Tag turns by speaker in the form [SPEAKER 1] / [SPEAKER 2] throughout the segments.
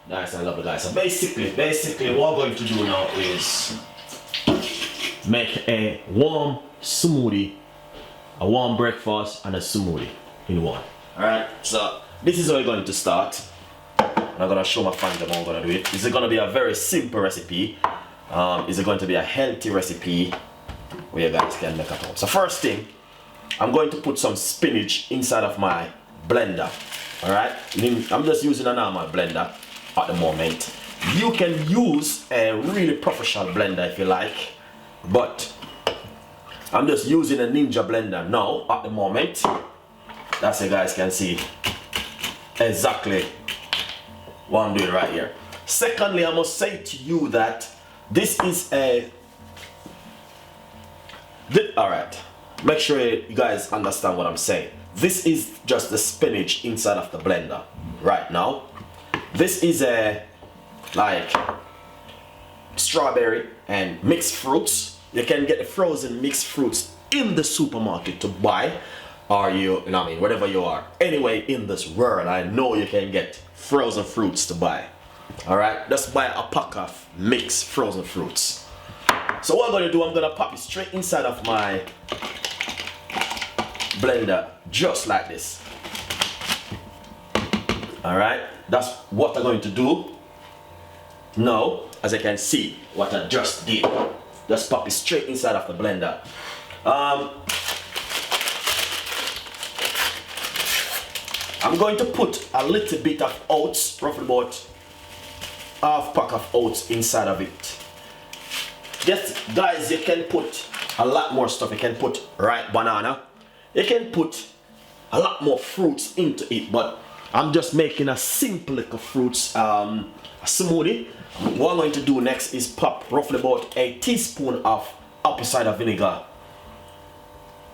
[SPEAKER 1] Nice and lovely, guys. So basically what we're going to do now is make a warm smoothie, a warm breakfast and a smoothie in one. Alright, so this is how we're going to start. I'm gonna show my friends how I'm gonna do it. This is gonna be a very simple recipe. It's going to be a healthy recipe where you guys can make at home. So first thing, I'm going to put some spinach inside of my blender. Alright, I'm just using a normal blender at the moment. You can use a really professional blender if you like, but I'm just using a Ninja blender now at the moment. That's you guys can see exactly what I'm doing right here. Secondly, I must say to you that this is alright, make sure you guys understand what I'm saying. This is just the spinach inside of the blender right now. This is a like strawberry and mixed fruits. You can get the frozen mixed fruits in the supermarket to buy, or you know what I mean, wherever you are. Anyway, in this world, I know you can get frozen fruits to buy. Alright, just buy a pack of mixed frozen fruits. So what I'm going to do, I'm going to pop it straight inside of my blender, just like this. Alright, that's what I'm going to do. Now, as you can see, what I just did, just pop it straight inside of the blender. I'm going to put a little bit of oats, roughly about half pack of oats inside of it. Yes, guys, you can put a lot more stuff. You can put ripe banana. You can put a lot more fruits into it, but I'm just making a simple little fruits smoothie. What I'm going to do next is pop roughly about a teaspoon of apple cider vinegar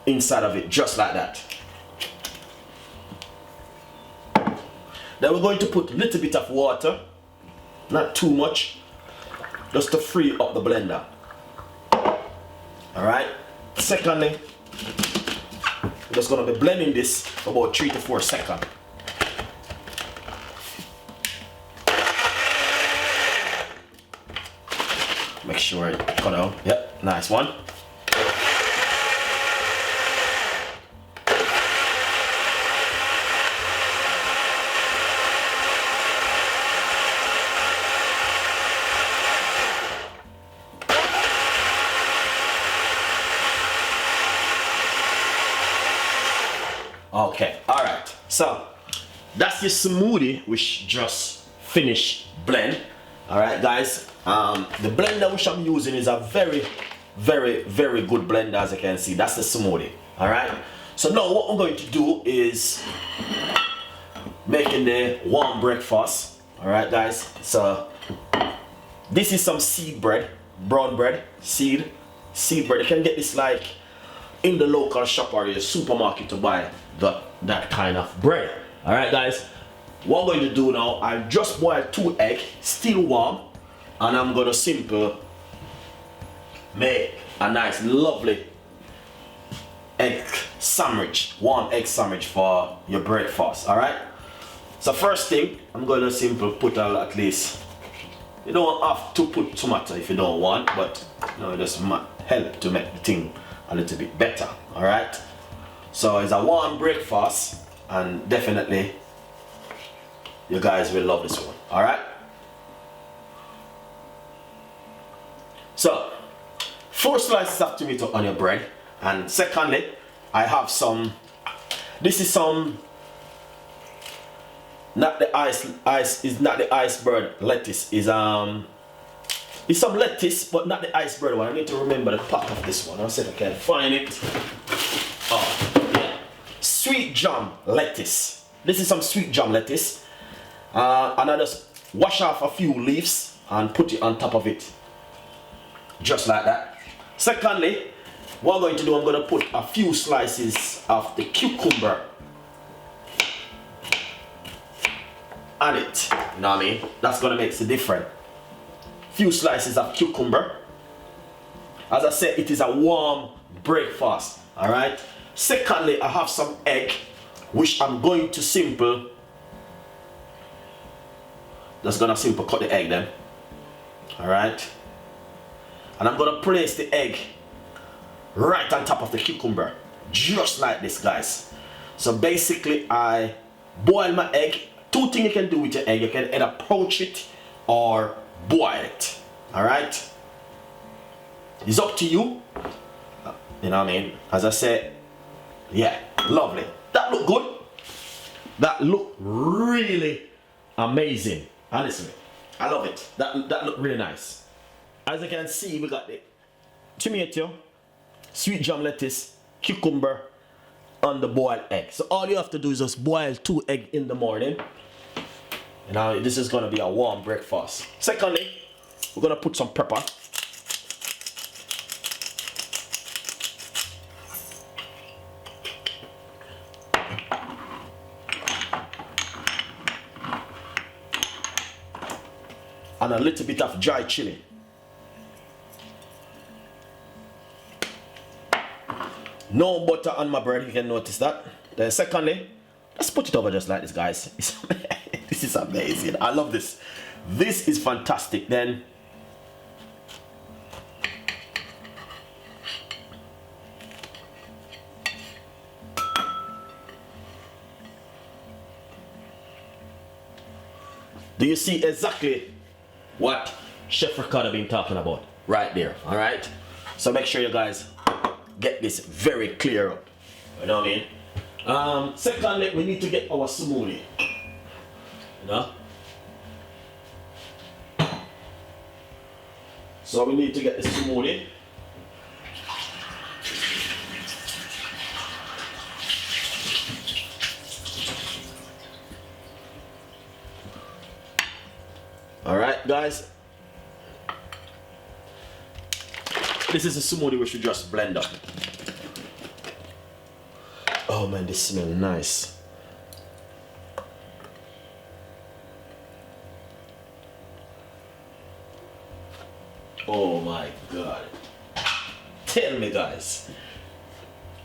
[SPEAKER 1] inside of it, just like that. Then we're going to put a little bit of water, not too much, just to free up the blender. Alright, secondly, we're just going to be blending this for about 3 to 4 seconds. Make sure it cut out. Yep, nice one. Okay, alright, so that's your smoothie which just finished blend. Alright guys, the blender which I'm using is a very good blender, as you can see. That's the smoothie. Alright, so now what I'm going to do is making the warm breakfast. Alright guys, so this is some seed bread, brown bread, seed bread. You can get this like in the local shop or your supermarket to buy that kind of bread. Alright guys, what I'm going to do now, I just boiled 2 eggs, still warm, and I'm going to simple make a nice lovely egg sandwich, warm egg sandwich for your breakfast. Alright, so first thing, I'm going to simple put at least, you don't have to put tomato if you don't want, but you know, it just help to make the thing a little bit better. Alright, so it's a warm breakfast, and definitely you guys will love this one. Alright, so 4 slices of tomato on your bread, and secondly I have some, this is some, not the is not the iceberg lettuce, is it's some lettuce but not the iceberg one. I need to remember the pack of this one. I'll see if I can find it. Oh yeah, sweet jam lettuce. This is some sweet jam lettuce, and I just wash off a few leaves and put it on top of it, just like that. Secondly, what I'm going to do, I'm going to put a few slices of the cucumber on it. You know what I mean? That's going to make the difference. Few slices of cucumber. As I said, it is a warm breakfast. Alright. Secondly, I have some egg, which I'm going to simple just gonna simply cut the egg then. Alright. And I'm gonna place the egg right on top of the cucumber. Just like this, guys. So basically I boil my egg. Two things you can do with your egg. You can either poach it or boil it. Alright. It's up to you. You know what I mean? As I said, yeah, lovely. That look good. That look really amazing. Honestly, I love it. That look really nice. As you can see, we got the tomato, sweet jam lettuce, cucumber, and the boiled egg. So all you have to do is just boil 2 eggs in the morning. And now this is gonna be a warm breakfast. Secondly, we're gonna put some pepper. And a little bit of dry chili. No butter on my bread, you can notice that. Then secondly, let's put it over just like this, guys. This is amazing. I love this. This is fantastic. Then do you see exactly what Chef Ricardo been talking about right there? All right, so make sure you guys get this very clear up. You know what I mean? Secondly, we need to get our smoothie. You know, so we need to get the smoothie. All right, guys. This is a smoothie we should just blend up. Oh man, this smells nice. Oh my God. Tell me, guys.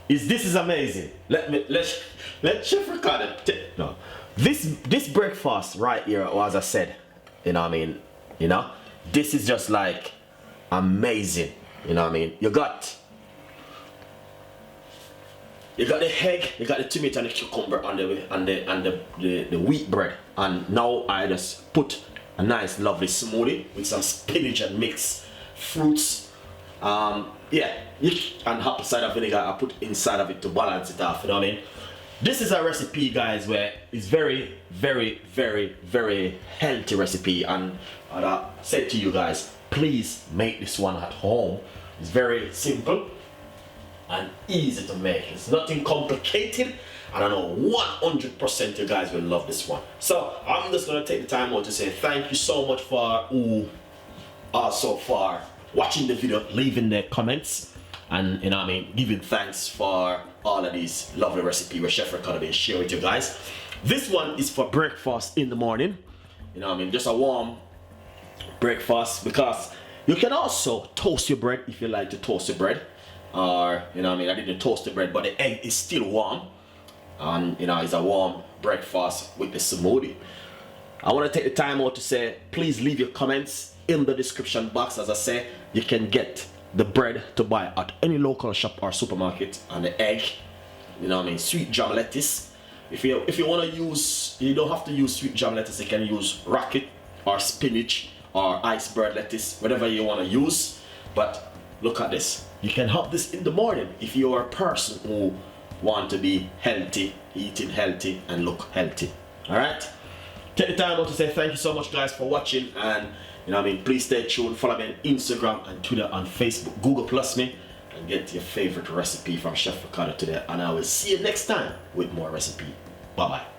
[SPEAKER 1] This is amazing. Let Chef Ricardo no. This breakfast right here, as I said, you know what I mean, you know, this is just like amazing. You know what I mean? You got the egg, you got the tomato and the cucumber and the wheat bread. And now I just put a nice lovely smoothie with some spinach and mixed fruits. Yeah, and apple cider vinegar I put inside of it to balance it off, you know what I mean? This is a recipe, guys, where it's very, very, very, very healthy recipe. And I said to you guys, please make this one at home. It's very simple and easy to make. It's nothing complicated, and I know 100% you guys will love this one. So I'm just gonna take the time out to say thank you so much for who are so far watching the video, leaving their comments, and you know what I mean, giving thanks for all of these lovely recipes where Chef Ricardo will share with you guys. This one is for breakfast in the morning. You know what I mean, just a warm breakfast, because you can also toast your bread if you like to toast your bread, or you know what I mean, I didn't toast the bread but the egg is still warm, and you know, it's a warm breakfast with the smoothie. I want to take the time out to say please leave your comments in the description box. As I say, you can get the bread to buy at any local shop or supermarket, and the egg, you know what I mean, sweet jam lettuce. If you want to use, you don't have to use sweet jam lettuce, you can use rocket or spinach or iceberg lettuce, whatever you want to use. But look at this, you can have this in the morning if you are a person who want to be healthy, eating healthy and look healthy. All right, take the time out to say thank you so much, guys, for watching. And you know what I mean, please stay tuned, follow me on Instagram and Twitter and Facebook, Google Plus me, and get your favorite recipe from Chef Ricardo today. And I will see you next time with more recipe. Bye bye.